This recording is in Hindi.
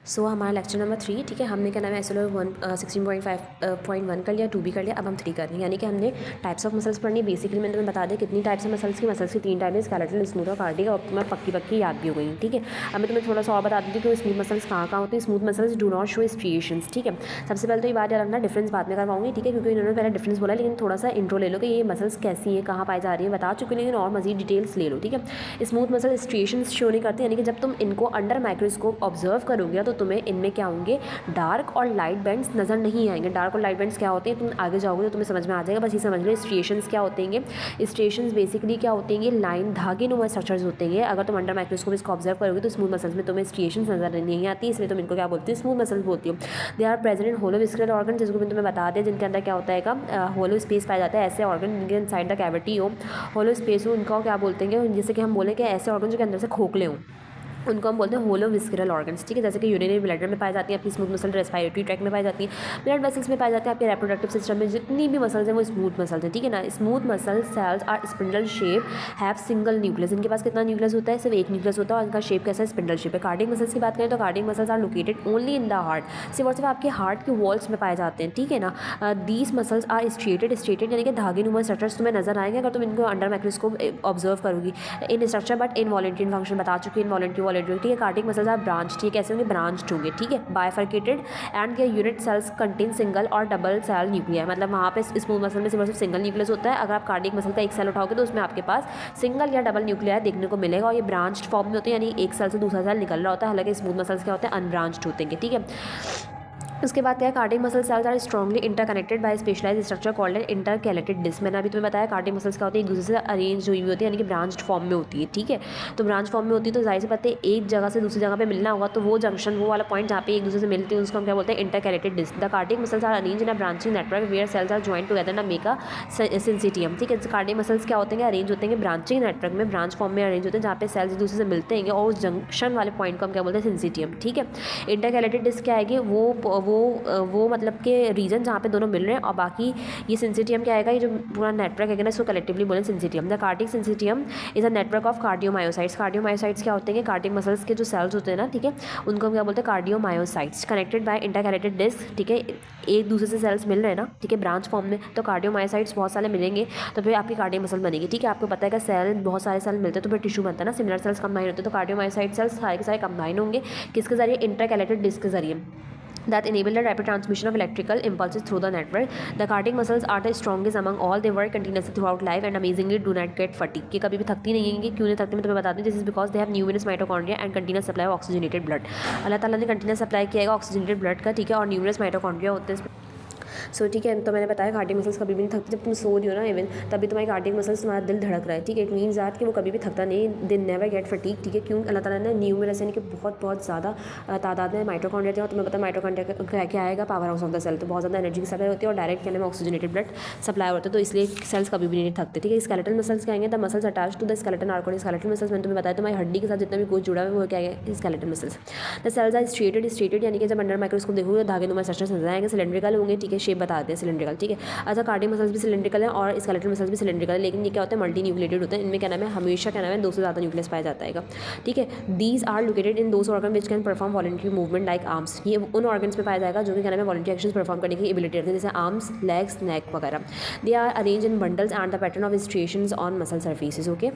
सो हमारा लेक्चर नंबर 3, ठीक है, हमने क्या नाम है एसएलओ 16.5.1 कर लिया, 2 भी कर लिया, अब हम 3 कर रहे हैं। यानी कि हमने टाइप्स ऑफ मसल्स पढ़नी। बेसिकली मैंने तुम्हें बता दिया कितनी टाइप्स है मसल्स की 3 टाइप है, स्केलेटल, स्मूथ और कार्डियक। और मैं पक्की याद भी हो गई, ठीक है। अब मैं तुम्हें थोड़ा सा और बता देती हूँ कि स्मूथ मसल्स कहाँ होती है। Smooth muscles do not show striations, ठीक है। सबसे पहले तो ये बात याद रखना, डिफरेंस बाद में करवाऊंगी, ठीक है, क्योंकि इन्होंने पहले डिफरेंस बोला, लेकिन थोड़ा सा इंट्रो ले लो कि ये मसल्स कैसी है, कहाँ पाई जा रही है, बता चुके, लेकिन और मजीद डिटेल्स ले लो, ठीक है। स्मूथ मसल स्ट्रिएशंस शो नहीं करते, यानी कि जब तुम इनको अंडर माइक्रोस्कोप ऑब्जर्व करोगे तो तुम्हें इनमें क्या होंगे, डार्क और लाइट बैंड्स नज़र नहीं आएंगे। डार्क और लाइट बैंड्स क्या होते हैं, तुम आगे जाओगे तो तुम्हें समझ में आ जाएगा, बस ये समझ लो। स्ट्रिएशंस क्या होते हैं, स्ट्रिएशंस बेसिकली क्या होते हैं, लाइन धागे नुमा स्ट्रक्चर्स होते हैं। अगर तुम अंडर माइक्रोस्कोप इसको ऑब्जर्व करोगे तो स्मूथ मसल्स में तुम्हें स्ट्रिएशंस नजर नहीं आती, इसलिए तुम इनको क्या बोलती हो, स्मूथ मसल्स बोलती हो। They are present in hollow visceral organ, जिसको मैं तुम्हें बता दें, जिनके अंदर क्या होता है, होलो स्पेस पाया जाता है। ऐसे ऑर्गन जिनके इनसाइड द कैविटी हो, होलो स्पेस हो, उनको क्या बोलते हैं, जैसे कि हम बोले कि ऐसे ऑर्गन जो के अंदर से खोखले हों, उनको हम बोलते हैं होलो विस्करल ऑर्गन्स, ठीक है। जैसे कि यूरिनरी ब्लैडर में पाई जाती है, अपनी स्मूथ मसल रेस्पिरेटरी ट्रैक में पाई जाती है, ब्लड वेसल्स में पाई जाती है, आपके रिप्रोडक्टिव सिस्टम में जितनी भी मसल्स हैं वो स्मूथ मसल्स हैं, ठीक है ना। Smooth muscle cells are spindle shape, have single nucleus. इनके पास कितना न्यूक्लियस होता है, सिर्फ एक न्यूक्लियस होता है, और इनका शेप कैसा है, स्पिंडल शेप है। कार्डियक मसल्स की बात करें तो cardiac muscles are located only in the heart, सिर्फ और सिर्फ आपके हार्ट के वॉल्स में पाए जाते हैं, ठीक है ना। दीज मसल्स आर स्ट्रेटेड यानी कि धागे नुमा स्ट्रक्चर्स तुम्हें नजर आएंगे अगर तुम इनको अंडर माइक्रोस्कोप ऑब्जर्व करोगी। इन स्ट्रक्चर बट इनवॉलंटरी फंक्शन बता चुकी है, इनवॉलंटरी वॉलंटरी, ठीक है। कार्डियक मसल्स आर ब्रांच, ठीक है, ऐसे होंगे ब्रांच्ड होंगे, ठीक है, बाइफर्केटेड एंड के यूनिट सेल्स कंटेन सिंगल और डबल सेल न्यूक्लिया, मतलब वहाँ पे स्मूथ मसल में सिर्फ सिंगल न्यूक्लियस होता है। अगर आप कार्डियक मसल का एक सेल उठाओगे तो उसमें आपके पास सिंगल या डबल न्यूक्लिया देखने को मिलेगा, और ये ब्रांच्ड फॉर्म में होते हैं, यानी एक सेल से दूसरा सेल निकल रहा होता है। हालांकि स्मूथ मसल्स क्या होते हैं, अनब्रांच्ड होते हैं, ठीक है। उसके बाद क्या है, cardiac muscle cells are strongly interconnected by specialised structure called an intercalated disc. मैंने अभी तुम्हें बताया कार्डियक मसल्स क्या होती है, एक दूसरे से अरेंज हुई होती है, यानी कि ब्रांच्ड फॉर्म में होती है, ठीक है। तो ब्रांच फॉर्म में होती है तो जाहिर सी बात है एक जगह से दूसरी जगह पे मिलना होगा, तो वो जंक्शन, वो वाला पॉइंट जहाँ पे एक दूसरे से मिलती है उसको हम क्या बोलते हैं, intercalated disc. The cardiac muscles are arrange in a branching network where cells are joint together ना मेक अ सिंसिटियम, ठीक है। कार्डियक मसल्स क्या होते हैं, अरेंज होते हैं ब्रांचिंग नेटवर्क में, ब्रांच फॉर्म में अरेंज होते हैं, जहाँ पे सेल्स एक दूसरे से मिलते हैं और उस जंक्शन वाले पॉइंट को हम क्या बोलते हैं, सिंसिटियम, ठीक है। इंटरकैलेटेड डिस्क क्या आएगी, वो मतलब के रीजन जहाँ पे दोनों मिल रहे हैं, और बाकी ये सिंसिटियम क्या आएगा, ये जो पूरा नेटवर्क है ना, इसको कलेक्टिवली बोले syncytium. The cardiac syncytium is a network of cardiomyocytes. Cardiomyocytes क्या होते हैं, कार्डियक मसल्स के जो सेल्स होते हैं ना, ठीक है, उनको हम क्या बोलते हैं, cardiomyocytes, connected by intercalated disc, ठीक है। एक दूसरे से सेल्स मिल रहे हैं ना, ठीक है, ब्रांच फॉर्म में, तो कार्डियोमायोसाइट्स बहुत सारे मिलेंगे तो फिर आपकी कार्डियक मसल बनेगी, ठीक है। आपको पता है कि सेल बहुत सारे सेल मिलते हैं तो फिर टिश्यू बनता है ना, सिमिलर सेल्स कंबाइन होते हैं, तो कार्डियोमायोसाइट सेल्स सारे के सारे कंबाइन होंगे किसके जरिए, इंटरकैलेटेड डिस्क के जरिए, that enable the rapid transmission of electrical impulses through the network. The cardiac muscles are the strongest among all. They work continuously throughout life and amazingly do not get fatigue. कि कभी भी थकती नहीं है, क्यों नहीं थकती मैं तुम्हें बता दूँ, this is because they have numerous mitochondria and continuous supply of oxygenated blood. अल्लाह ताला ने continuous supply किया है ऑक्सीजनेटेड ब्लड का, ठीक है, और numerous mitochondria होते हैं। सो ठीक है, तो मैंने बताया कार्डियक मसल्स कभी भी नहीं थकती। जब तुम सो रही हो ना इवन, तभी तुम्हारी कार्डियक मसल्स, तुम्हारा दिल धड़क रहा है, ठीक है, इट मीन्स दैट कि वो कभी भी थकता नहीं, दे नेवर गेट फटीग, ठीक है। क्यों, अल्लाह ताला ने न्यूमरस यानी कि बहुत ज़्यादा तादाद में माइटोकॉन्ड्रिया थे, और तुम्हें पता है माइटोकॉन्ड्रिया क्या आएगा, power house of the cell, तो बहुत ज़्यादा एनर्जी की सप्लाई होती है और डायरेक्ट कहने में ऑक्सीजनेटेड ब्लड सप्लाई होता है, तो इसलिए सेल्स कभी भी नहीं थकते, ठीक है। स्केलेटल मसल्स क्या आएंगे, the muscles attach to the skeleton are called skeletal muscles. मैंने तुम्हें बताया तुम्हारी हड्डी के साथ जितना भी कुछ जुड़ा है वो क्या है, skeletal muscles. The cells are striated यानी कि जब अंडर माइक्रोस्कोप देखोगे धागे नुमा स्ट्रक्चर्स नजर आएंगे, सिलेंड्रिकल होंगे, ठीक है, शेप बताते हैं सिलेंड्रिकल, ठीक है। अच्छा, कार्डियक मसल्स भी सिलेंड्रिकल है और स्केलेटल मसल्स भी सिलेंड्रिकल है, लेकिन ये क्या होता है, मल्टी न्यूक्लिएटेड होता है। इनमें क्या नाम है, हमेशा क्या नाम है, 2 से ज़्यादा न्यूक्लियस पाया जाता है, ठीक है। These are located in those organ which can perform voluntary movement like arms. ये उन ऑर्गन्स में पाया जाएगा जो कि क्या नाम है, वॉलंटरी एक्शन परफॉर्म करने की एबिलिटी रखते हैं, जैसे आर्म्स, लेग्स, नेक वगैरह। They are arrange in bundles and the pattern of striations on muscle surfaces, okay.